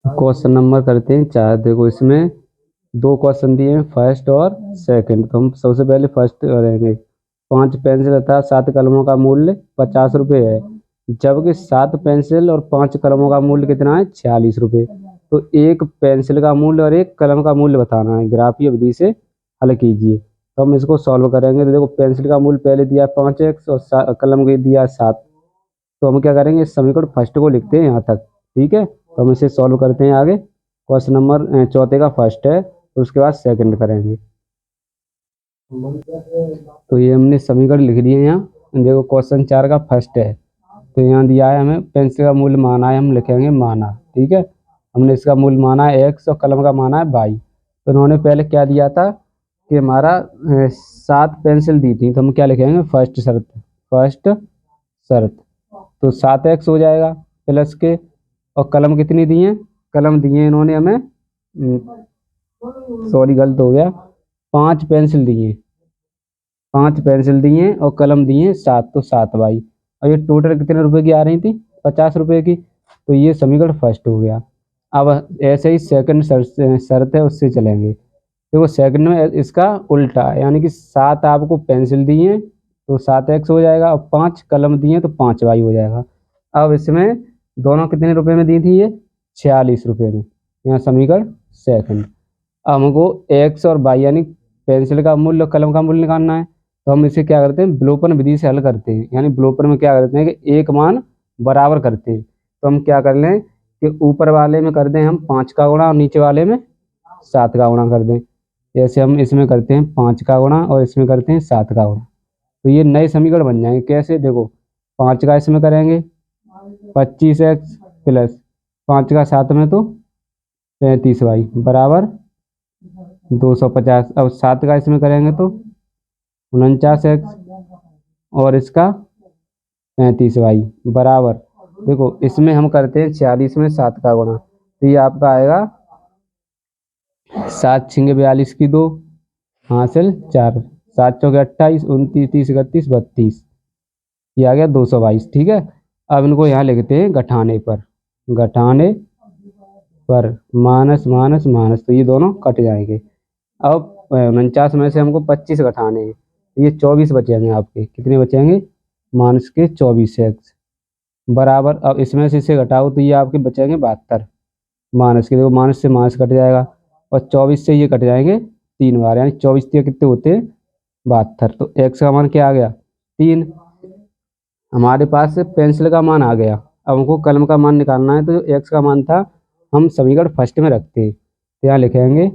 Question number करते हैं 4। देखो इसमें दो क्वेश्चन दिए हैं, फर्स्ट और सेकंड। तो हम सबसे पहले फर्स्ट करेंगे। 5 पेंसिल तथा 7 कलमों का मूल्य 50 रुपये है, जबकि 7 पेंसिल और 5 कलमों का मूल्य कितना है? 46 रुपये। तो एक पेंसिल का मूल्य और एक कलम का मूल्य बताना है। ग्राफीय विधि से हल कीजिए। तो हम इसको सॉल्व करेंगे। तो देखो पेंसिल का मूल्य पहले दिया है 5x और कलम के दिया है 7। तो हम क्या करेंगे, इस समीकरण फर्स्ट को लिखते हैं यहाँ तक। ठीक है, तो हम इसे सॉल्व करते हैं आगे। क्वेश्चन नंबर चौथे का फर्स्ट है, तो उसके बाद सेकंड करेंगे। तो ये हमने समीकरण लिख दिए यहाँ। देखो क्वेश्चन 4 का फर्स्ट है। तो यहाँ दिया है हमें पेंसिल का मूल्य माना है, हम लिखेंगे माना। ठीक है, हमने इसका मूल्य माना है x और कलम का माना है y। तो उन्होंने पहले क्या दिया था कि हमारा 7 पेंसिल दी थी। तो हम क्या लिखेंगे, फर्स्ट शर्त। फर्स्ट शर्त तो 7x हो जाएगा प्लस के, और कलम कितनी दी है? कलम दिए इन्होंने हमें, सॉरी गलत हो गया, 5 पेंसिल दिए। 5 पेंसिल दिए और कलम दिए 7, तो 7y। और ये टोटल कितने रुपए की आ रही थी? 50 रुपए की। तो ये समीकरण फर्स्ट हो गया। अब ऐसे ही सेकंड शर्त है, उससे चलेंगे। देखो सेकंड में इसका उल्टा है, यानी कि 7 आपको पेंसिल दिए तो 7x हो जाएगा, और 5 कलम दिए तो 5y हो जाएगा। अब इसमें दोनों कितने रुपए में दी थी? ये 46 रुपये में। यहाँ समीकरण सेकंड। अब हमको x और y यानी पेंसिल का मूल्य और कलम का मूल्य निकालना है। तो हम इसे क्या करते हैं, विलोपन विधि से हल करते हैं। यानी विलोपन में क्या करते हैं कि एक मान बराबर करते हैं। तो हम क्या कर लें कि ऊपर वाले में कर दें हम 5 का गुणा, और नीचे वाले में 7 का गुणा कर दें। जैसे हम इसमें करते हैं 5 का गुणा और इसमें करते हैं 7 का गुणा। तो ये नए समीकरण बन जाएंगे। कैसे? देखो 5 का इसमें करेंगे 25x प्लस 5 का 7 में तो 35y बराबर 250। अब 7 का इसमें करेंगे तो 49x और इसका 35y बराबर, देखो इसमें हम करते हैं 46 में 7 का गुणा। तो ये आपका आएगा 7 छिंगे 42 की 2 हासिल 4, 7 चौके 28, 29 30 31 32, ये आ गया 222। ठीक है, अब इनको यहाँ लिखते हैं घटाने पर। घटाने पर माइनस माइनस माइनस, तो ये दोनों कट जाएंगे। अब 49 में से हमको 25 घटाने हैं, ये 24 बचेंगे आपके। कितने बचेंगे? माइनस के 24x बराबर। अब इसमें से इसे घटाओ तो ये आपके बचेंगे 72 माइनस के। देखो माइनस से माइनस कट जाएगा, और 24 से ये कट जाएंगे 3 बार, यानी 24 कितने होते हैं? 72। तो x का मान क्या आ गया? 3। हमारे पास पेंसिल का मान आ गया। अब हमको कलम का मान निकालना है। तो जो x का मान था हम समीकरण फर्स्ट में रखते हैं। तो यहाँ लिखेंगे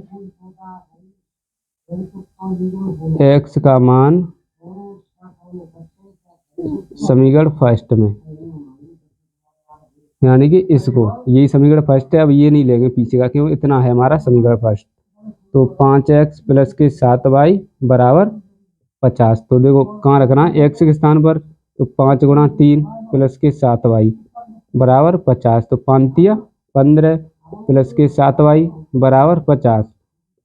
x का मान समीकरण फर्स्ट में, यानी कि इसको, यही समीकरण फर्स्ट है। अब ये नहीं लेंगे पीछे का, क्यों? इतना है हमारा समीकरण फर्स्ट। तो 5x प्लस के 7y बराबर 50। तो देखो कहाँ रखना है x के स्थान पर, तो 5 गुणा 3 प्लस के 7y बराबर 50। तो 5 15 प्लस के 7y बराबर 50।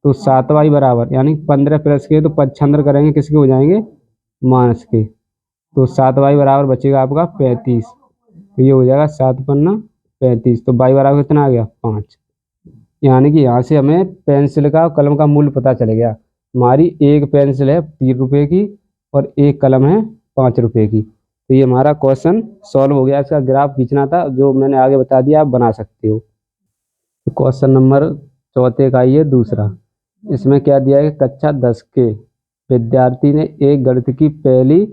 तो 7y बराबर, यानी 15 प्लस के तो पच्छंदर करेंगे, किसके हो जाएंगे? माइनस के। तो 7y बराबर बचेगा आपका 35। तो ये हो जाएगा 7 पन्ना 35। तो y बराबर कितना आ गया? 5। यानी कि यहाँ से हमें पेंसिल का और कलम का मूल्य पता चल गया। हमारी एक पेंसिल है 3 रुपये की और एक कलम है 5 रुपये की। तो ये हमारा क्वेश्चन सॉल्व हो गया। इसका ग्राफ खींचना था, जो मैंने आगे बता दिया, आप बना सकते हो। तो क्वेश्चन नंबर चौथे का ये दूसरा। इसमें क्या दिया है कि कक्षा 10 के विद्यार्थी ने एक गणित की पहली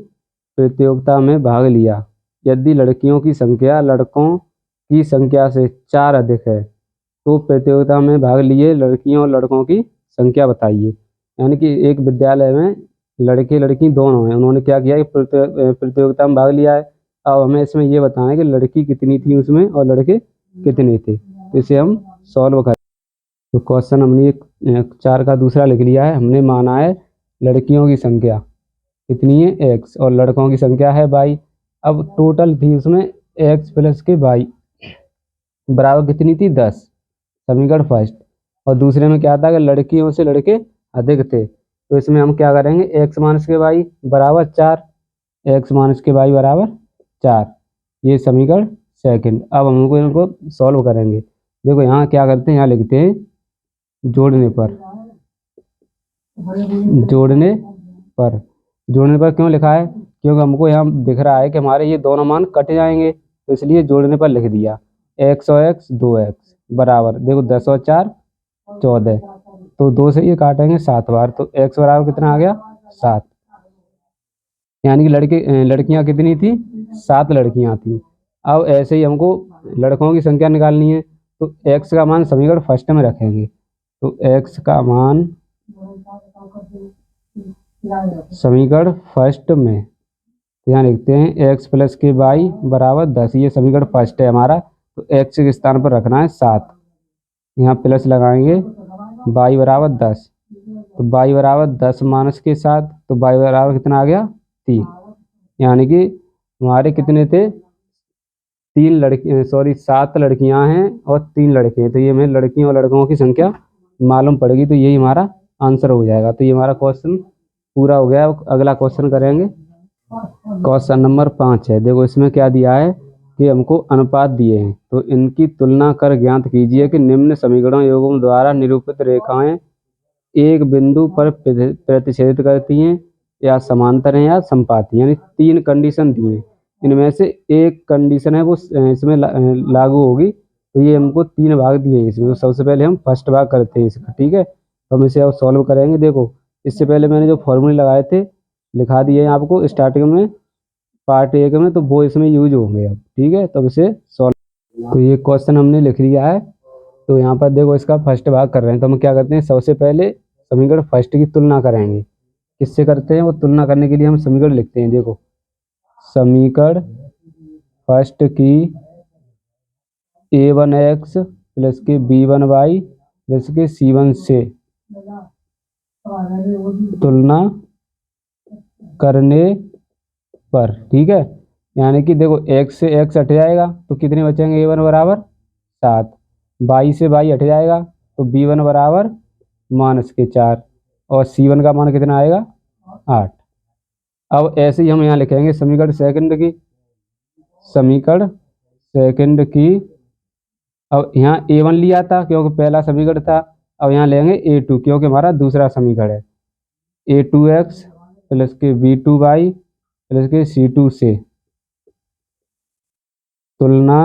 प्रतियोगिता में भाग लिया। यदि लड़कियों की संख्या लड़कों की संख्या से 4 अधिक है, तो प्रतियोगिता में भाग लिए लड़कियों और लड़कों की संख्या बताइए। यानी कि एक विद्यालय में लड़के लड़की दोनों हैं, उन्होंने क्या किया कि प्रतियोगिता में भाग लिया है। अब हमें इसमें ये बताना है कि लड़की कितनी थी उसमें और लड़के कितने थे। तो इसे हम सॉल्व करें। तो क्वेश्चन हमने 4 का दूसरा लिख लिया है। हमने माना है लड़कियों की संख्या कितनी है? x, और लड़कों की संख्या है y। अब टोटल थी उसमें x प्लस के y बराबर कितनी थी? 10, समीकरण फर्स्ट। और दूसरे में क्या था कि लड़कियों से लड़के अधिक थे। तो इसमें हम क्या करेंगे, x माइनस के y बराबर 4, x माइनस के y बराबर 4, ये समीकरण सेकंड। अब हम इनको सॉल्व करेंगे। देखो यहाँ क्या करते हैं, यहाँ लिखते हैं जोड़ने पर। जोड़ने पर, जोड़ने पर क्यों लिखा है, क्योंकि हमको यहाँ दिख रहा है कि हमारे ये दोनों मान कट जाएंगे, तो इसलिए जोड़ने पर लिख दिया। एक्स और एक्स 2x बराबर, देखो 10 और 4 14, तो 2 से ये काटेंगे 7 बार, तो x बराबर कितना आ गया 7। यानी कि लड़कियां कितनी थी, 7 लड़कियां थी। अब ऐसे ही हमको लड़कों की संख्या निकालनी है, तो x का मान समीकरण फर्स्ट में रखेंगे, तो x का मान समीकरण फर्स्ट में, यहाँ लिखते हैं x प्लस के वाई बराबर 10, ये समीकरण फर्स्ट है हमारा, तो x के स्थान पर रखना है 7, यहाँ प्लस लगाएंगे y बराबर 10, तो y बराबर 10 माइनस के 7, तो y बराबर कितना आ गया 3। यानी कि हमारे कितने थे, 7 लड़कियां हैं और 3 लड़के हैं, तो ये हमें लड़कियों और लड़कों की संख्या मालूम पड़ेगी, तो यही हमारा आंसर हो जाएगा। तो ये हमारा क्वेश्चन पूरा हो गया। अगला क्वेश्चन करेंगे, क्वेश्चन नंबर 5 है। देखो इसमें क्या दिया है कि हमको अनुपात दिए हैं, तो इनकी तुलना कर ज्ञात कीजिए कि निम्न समीकरणों योगों द्वारा निरूपित रेखाएं एक बिंदु पर प्रतिच्छेदित करती हैं या समांतर हैं या समपाती, यानी 3 कंडीशन दी हैं, इनमें से एक कंडीशन है वो इसमें लागू होगी, तो ये हमको 3 भाग दिए हैं इसमें, तो सबसे पहले हम फर्स्ट भाग करते हैं इसका, ठीक है। तो हम इसे अब सॉल्व करेंगे। देखो इससे पहले मैंने जो फॉर्मूले लगाए थे लिखा दिए हैं आपको स्टार्टिंग में पार्ट 1 में, तो वो इसमें यूज होंगे अब, ठीक है। तो इसे सॉल्व, तो ये क्वेश्चन हमने लिख लिया है। तो यहाँ पर देखो इसका फर्स्ट भाग कर रहे हैं, तो हम क्या करते हैं, सबसे पहले समीकरण फर्स्ट की तुलना करेंगे। किससे करते हैं, वो तुलना करने के लिए हम समीकरण लिखते हैं। देखो समीकरण फर्स्ट की a1x प्लस के b1y प्लस के c1 से तुलना करने पर, ठीक है। यानी कि देखो x से x हट जाएगा तो कितने बचेंगे, a1 बराबर 7, y से y हट जाएगा तो b1 बराबर -4, और c1 का मान कितना आएगा 8। अब ऐसे ही हम यहाँ लिखेंगे समीकरण सेकंड की, अब यहाँ a1 लिया था क्योंकि पहला समीकरण था, अब यहाँ लेंगे a2 क्योंकि हमारा दूसरा समीकरण है। a2x प्लस के b2y प्लस के c2 से तुलना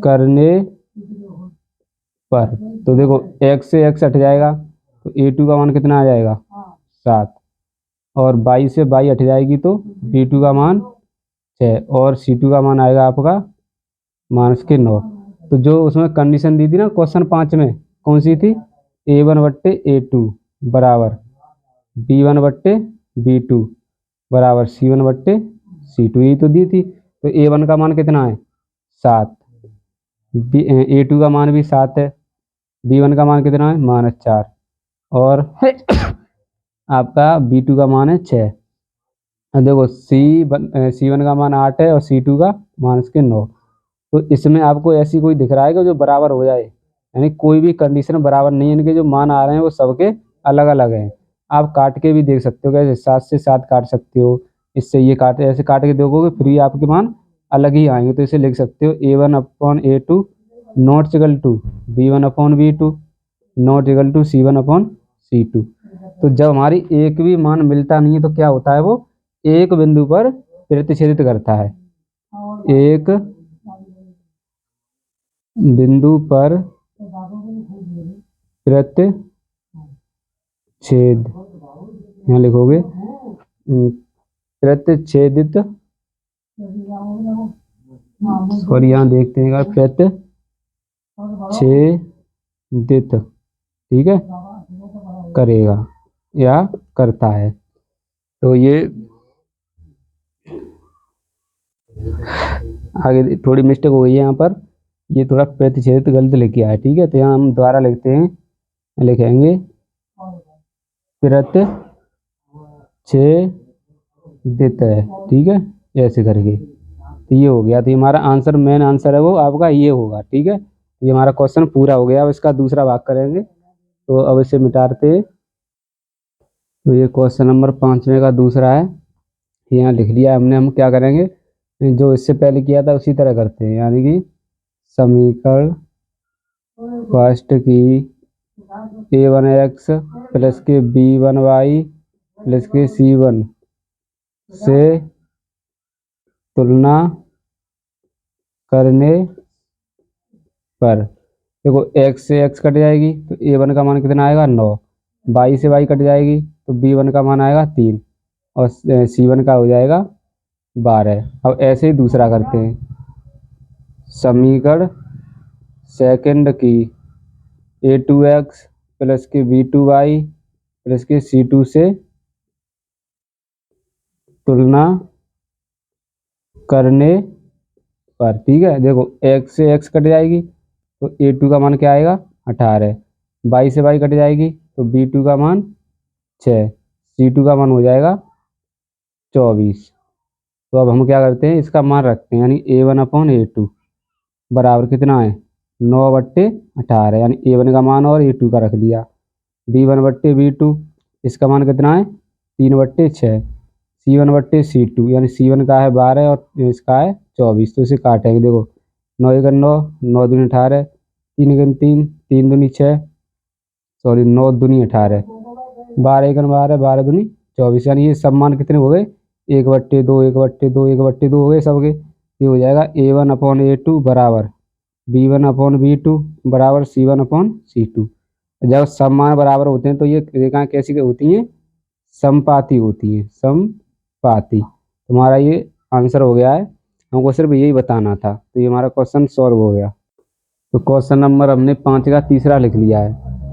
करने पर, तो देखो x से x हट जाएगा तो a2 का मान कितना आ जाएगा 7, और y से y हट जाएगी तो b2 का मान 6, और c2 का मान आएगा आपका -9। तो जो उसमें कंडीशन दी थी ना क्वेश्चन 5 में, कौन सी थी, a1/a2 बराबर b1/b2 बराबर c1/c2, यही तो दी थी। तो a1 का मान कितना है 7, a2 का मान भी 7 है, b1 का मान कितना है -4, और आपका b2 का मान है 6। देखो c1 का मान 8 है और c2 का -9। तो इसमें आपको ऐसी कोई दिख रहा है कि जो बराबर हो जाए, यानी कोई भी कंडीशन बराबर नहीं है, इनके जो मान आ रहे हैं वो सबके अलग अलग हैं। आप काट के भी देख सकते हो, कैसे 7 से 7 काट सकते हो, इससे ये काटे, ऐसे काट के देखोगे फिर भी आपके मान अलग ही आएंगे। तो इसे लिख सकते हो a1/a2 not equal to b1/b2 not equal to c1/c2। तो जब हमारी एक भी मान मिलता नहीं है तो क्या होता है, वो एक बिंदु पर प्रतिच्छेदित करता है, एक बिंदु पर प्रतिच्छेद, यहाँ लिखोगे प्रतिच्छेदित, और यहाँ देखते हैं प्रतिच्छेदित, ठीक है, करेगा या करता है। तो ये आगे थोड़ी मिस्टेक हो गई है यहाँ पर, ये थोड़ा प्रतिच्छेदित गलत लिख किया है, ठीक है। तो यहाँ हम दोबारा लिखते हैं, लिखेंगे प्रतिच्छेदित है, ठीक है, ऐसे करके। तो ये हो गया, तो हमारा आंसर, मेन आंसर है वो आपका ये होगा, ठीक है। ये हमारा क्वेश्चन पूरा हो गया। अब इसका दूसरा भाग करेंगे, तो अब इसे मिटाते हैं। तो ये क्वेश्चन नंबर 5वें का दूसरा है, यहाँ लिख लिया हमने। हम क्या करेंगे, जो इससे पहले किया था उसी तरह करते हैं, यानी कि समीकरण फर्स्ट की a1x प्लस के b1y प्लस के c1 से तुलना करने पर देखो x से x कट जाएगी तो a1 का मान कितना आएगा 9, y से y कट जाएगी तो b1 का मान आएगा 3 और c1 का हो जाएगा 12। अब ऐसे ही दूसरा करते हैं। समीकरण सेकंड की a2x प्लस के b2y प्लस के c2 से तुलना करने पर, ठीक है। देखो x से x कट जाएगी तो a2 का मान क्या आएगा 18, y से y कट जाएगी तो b2 का मान 6, c2 का मान हो जाएगा 24। तो अब हम क्या करते हैं, इसका मान रखते हैं, यानी a1/a2 बराबर कितना है 9/18, यानी a1 का मान और a2 का रख दिया। b1/b2 इसका मान कितना है 3/6, c1/c2 यानी c1 का है 12 और इसका है 24। तो इसे काटेंगे। देखो 9 एकम 9, 9 दूनी 18, 3 एकम 3, 3 दूनी 6, सॉरी 9 दूनी 18, 12 एकम 12, 12 दूनी 24, यानी ये सब मान कितने हो गए 1/2, 1/2, 1/2 हो गए सबके। ये हो जाएगा a1/a2 बराबर b1/b2 बराबर c1/c2। जब सब मान बराबर होते हैं तो ये रेखाएं कैसी होती हैं, समपाती होती हैं, समपाती। तुम्हारा ये आंसर हो गया है, हमको सिर्फ यही बताना था। तो ये हमारा क्वेश्चन सॉल्व हो गया। तो क्वेश्चन नंबर हमने 5 का तीसरा लिख लिया है।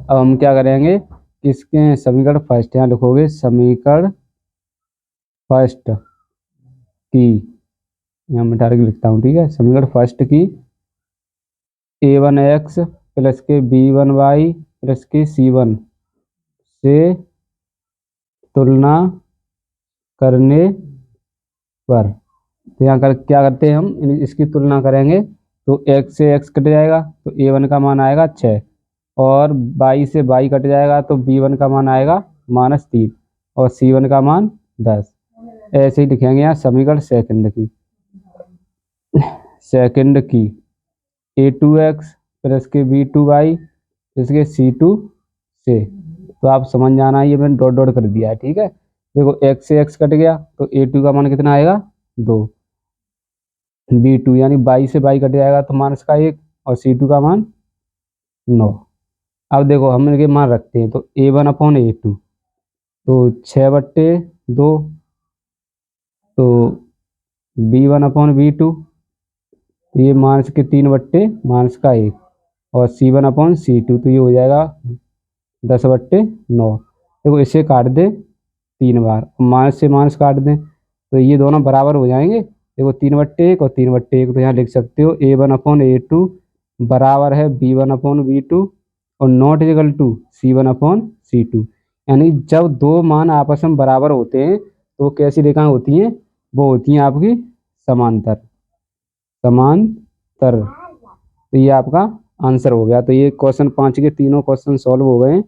अब हम क्या करेंगे, किसके समीकरण फर्स्ट, यहाँ लिखोगे समीकरण फर्स्ट की, यहाँ मैं डायरेक्ट लिखता हूँ, ठीक है। समीकरण फर्स्ट की a1x प्लस के b1y प्लस के c1 से तुलना करने पर, तो यहाँ कर क्या करते हैं हम, इसकी तुलना करेंगे तो x से x कट जाएगा तो a1 का मान आएगा 6 और y से y कट जाएगा तो b1 का मान आएगा -3 और c1 का मान 10। ऐसे ही लिखेंगे यहाँ समीकरण सेकंड की a2x प्लस के b2y प्लस के c2 से, तो आप समझ जाना, ये मैंने डॉट डॉट कर दिया है, ठीक है। देखो x से x कट गया तो a2 का मान कितना आएगा 2, b2 यानी y से y कट जाएगा तो मान इसका 1 और c2 का मान 9। अब देखो हम इनके मान रखते हैं तो a1/a2 तो 6/2, तो b1/b2 ये माइनस के 3/-1 और c1/c2 तो ये हो जाएगा 10/9। देखो इसे काट दे 3 बार, माइनस से माइनस काट दें तो ये दोनों बराबर हो जाएंगे। देखो 3/1 और 3/1, तो यहाँ लिख सकते हो a1/a2 बराबर है b1/b2 और नॉट इक्वल टू c1/c2। यानी जब दो मान आपस में बराबर होते हैं तो कैसी रेखाएं होती हैं, वो होती हैं आपकी समांतर, समांतर। तो ये आपका आंसर हो गया। तो ये क्वेश्चन 5 के तीनों क्वेश्चन सॉल्व हो गए।